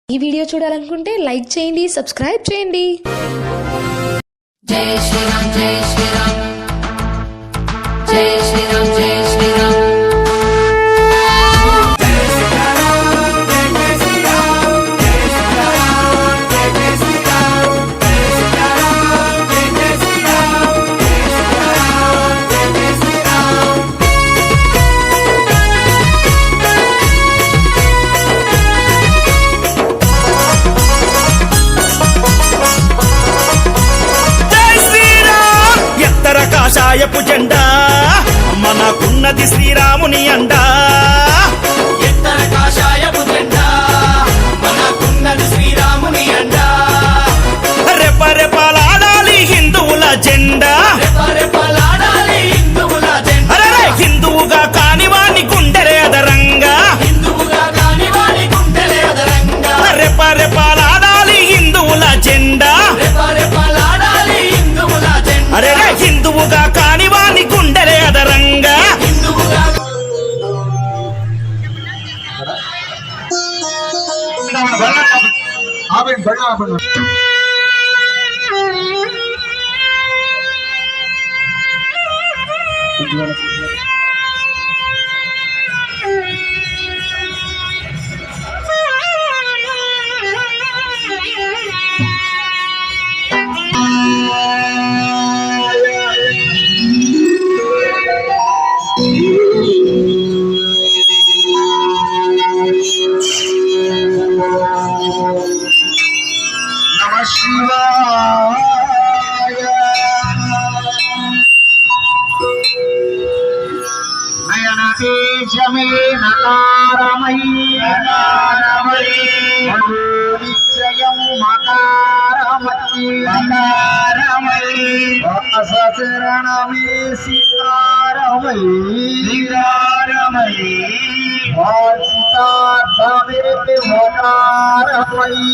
ఈ వీడియో చూడాలనుకుంటే లైక్ చేయండి, సబ్స్క్రైబ్ చేయండి. జై శ్రీరామ్ జై శ్రీరామ్ జై శ్రీరామ్ జై శ్రీరామ్ కాషాయపు జెండా మనకున్నది శ్రీరాముని అండా. ఎత్తర కాషాయపు జెండా మనకున్నది శ్రీరాముని అండా. రెపరెపలాడాలి హిందువుల జెండా, రెపరెపలాడాలి హిందువుల జెండా. అరే హిందువుగా కానివాని గుండెలే అదరంగా, హిందువుగా కానివాని గుండెలే అదరంగా. రెపరెపలాడాలి హిందువుల జెండా, రెపరెపలాడాలి హిందువుల జెండా. అరే హిందువుగా కానివాని గుండెలే అదరంగా. హిందువుగా నమః శివాయ. నయన తేజమే నకారమయీ నిశ్చయం మకారమయీ సచరణమే సితారమయీ వాచితార్థమే వకారమయీ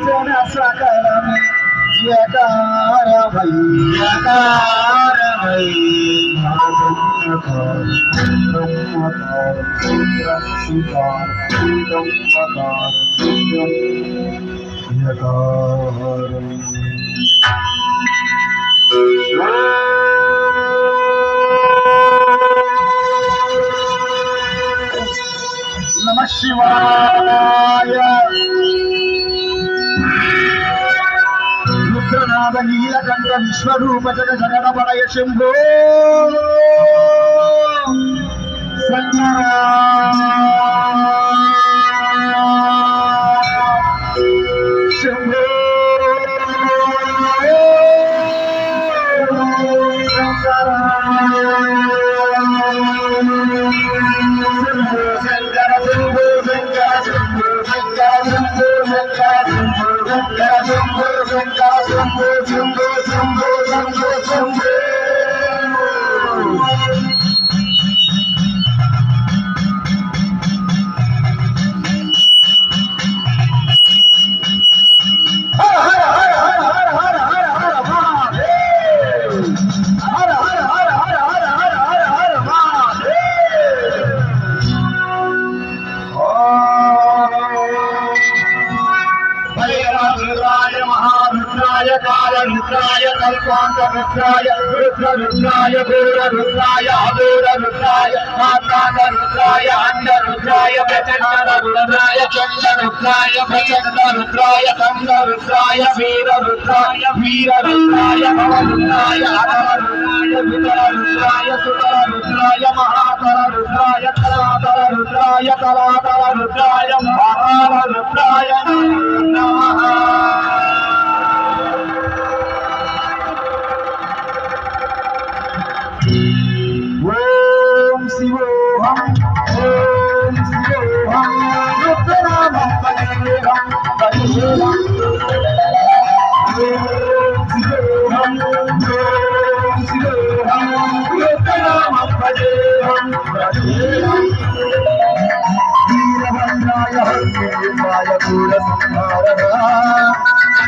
జన సకలమే నమః శివాయ. రుద్రనాథ నీలకంఠ విశ్వరూప జగ జగడపడయ శంభో శంకరా. శంభో శంకరా. శంకర శంభో శంకర శంభో శంకర శంభో శంకర శంభో శంకర శంభో శంభో శంభో శంభో శంభో. హర హర హర హర హర హర హర హర మహాదేవ్. హర హర హర హర హర హర హర హర మహాదేవ్. రుద్రాయ మహారుద్రాయ కాళరుద్రాయ కల్పాంతరుద్రాయ రుద్రరుద్రాయ ఘోరరుద్రాయ అఘోరరుద్రాయ మాతాండరుద్రాయ అండరుద్రాయ ప్రచండరుద్రాయ చండరుద్రాయ ప్రచండరుద్రాయ కండరుద్రాయ వీరరుద్రాయ వీరరుద్రాయ భవరుద్రాయ అధవరుద్రాయ వితరరుద్రాయ సుతరరుద్రాయ మహాతరరుద్రాయ కళాతరరుద్రాయ కళాతరరుద్రాయ మహాతరరుద్రాయ నమః. ఓం శివోహం ఓం శివోహం రుద్రనామం పదేహం పదేహం. ఓం శివోహం ఓం శివోహం రుద్రనామం పదేహం పదేహం. వీరభద్రాయ హరిదేవాయ పూరసంహారణ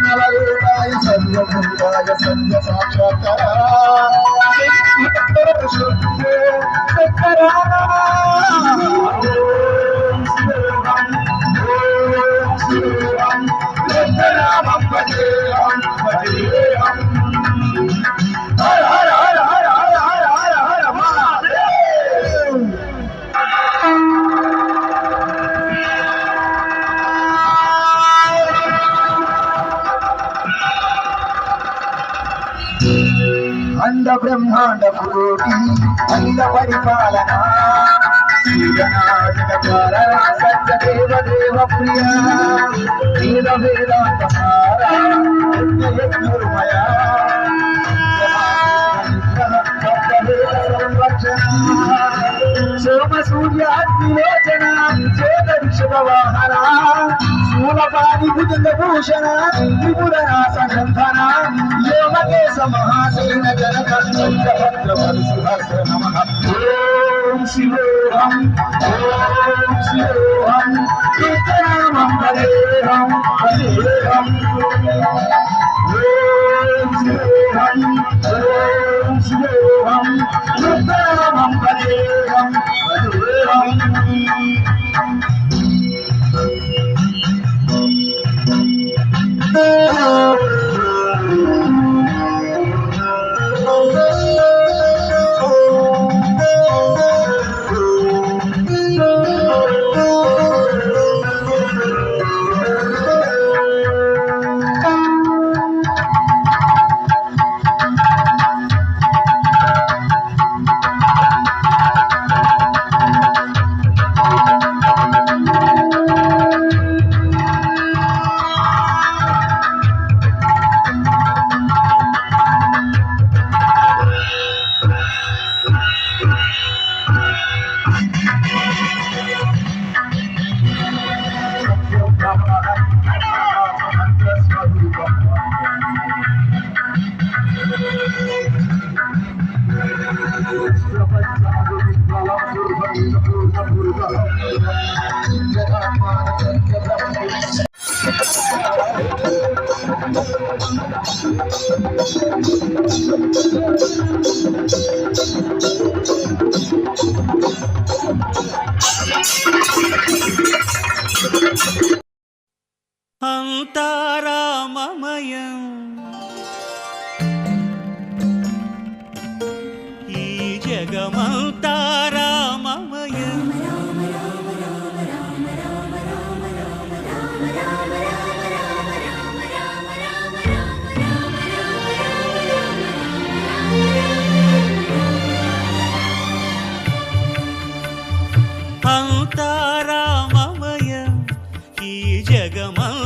నలరూపాయ సర్వభూతాయ సత్య సాక్షాత్కార. శంకర అండ బ్రహ్మాండ కోటి అఖిల పరిపాలన సత్యదేవ దేవ ప్రియ వేద వేదాంత సారా యజ్ఞమయ సోమ సూర్యాగ్నిలోచన చేత విషభ వాహన శూలపాణి భుజంగ భూషణ త్రిపురనాశనంధన యోమకేశ మహాసేన జనక భద్ర పరశుభద్ర నమః ఓం శివోహం ఓం శివోహం కీర్తనామం హరేహం హరేహం ఓం శివోహం ఓం శివోహం కీర్తనామం హరేహం హరేహం అంతారామమయం ఈ జగమంతారామమయం అంతారామమయం ఈ జగమంతారామమయం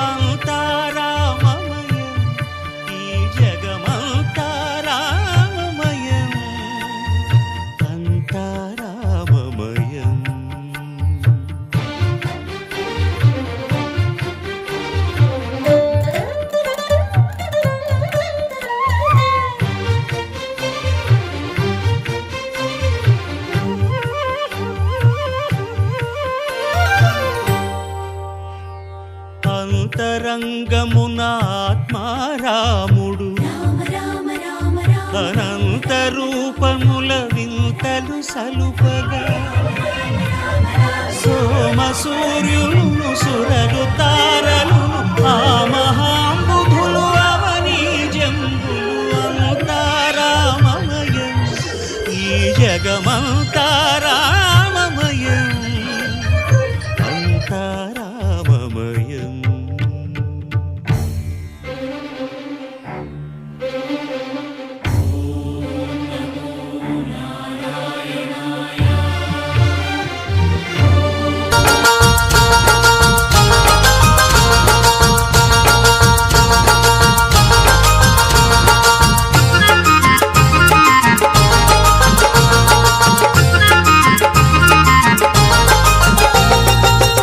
అంతారామమయం ఈ జగమంతారామమయం అంతారామమయం అంతరంగమున ఆత్మారాముడు అనంత రూపముల వింతలు సలుపగా సోమ సూర్యులు సురలు తారలు ఆ మహాంబుధులు అవనీ జంబులు అంతారామమయం ఈ జగమంతారామమయం అంతారామమయం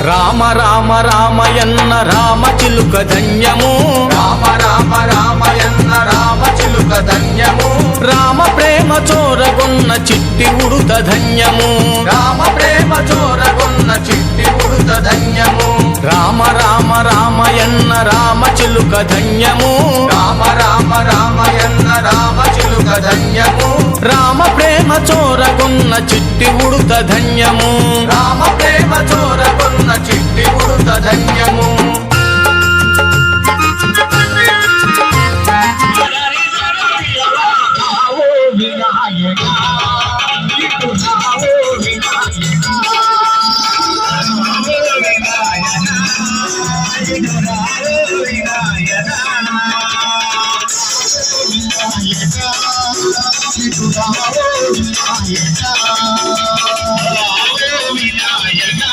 రామ రామ రామయన్న రామ చిలుక ధన్యము రామ రామ రామయన్న రామ చిలుక ధన్యము రామ ప్రేమ చోరగొన్న చిట్టి ఉడుత ధన్యము రామ ప్రేమ చోరగొన్న చిట్టి ఉడుత ధన్యము రామ రామ రామయన్న రామ చిలుక ధన్యము రామ రామ రామయన్న రామ చిలుక ధన్యము రామ ప్రేమ చోరగొన్న చిట్టి ఉడుత ధన్యము రామ ప్రేమ చోరగొన్న చిట్టి ఉడుత ధన్యము వినాయక వినాయక